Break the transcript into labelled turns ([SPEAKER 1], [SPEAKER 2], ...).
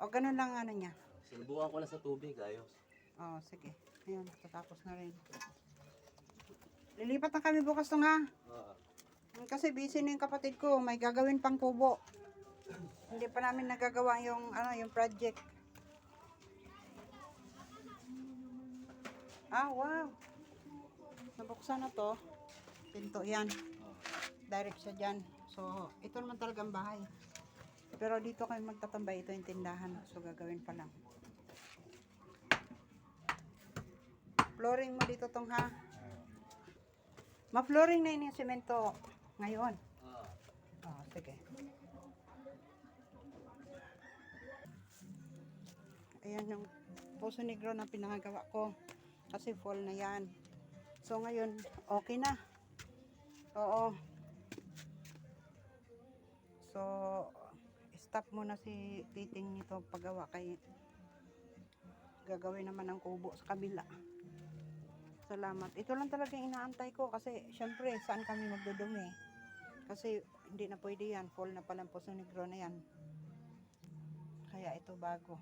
[SPEAKER 1] O ganun lang ano niya.
[SPEAKER 2] Sinubukan ko lang sa tubig, ayos.
[SPEAKER 1] Oh, sige. Ayun, tatapos na rin. Lilipat na kami bukas to nga.
[SPEAKER 2] Oo.
[SPEAKER 1] Kasi busy na yung kapatid ko. May gagawin pang kubo. Hindi pa namin nagagawa yung, yung project. Ah, wow. Nabuksan na to. Pinto yan. Direct siya dyan. So, ito naman talagang bahay. Pero dito kami magtatambay. Ito yung tindahan. So, gagawin pa lang. Flooring mo dito tong ha. Ma-flooring na yun yung semento ngayon.
[SPEAKER 2] Oo.
[SPEAKER 1] Oh, sige. Ayan yung Poso Negro na pinangagawa ko. Kasi fall na yan. So ngayon, okay na. Oo. So, stop muna si Titing nito paggawa kay gagawin naman ng kubo sa kabila. Salamat. Ito lang talaga yung inaantay ko kasi syempre saan kami magdudumi. Kasi hindi na pwede yan. Fall na palang Poso Negro na yan. Kaya ito bago.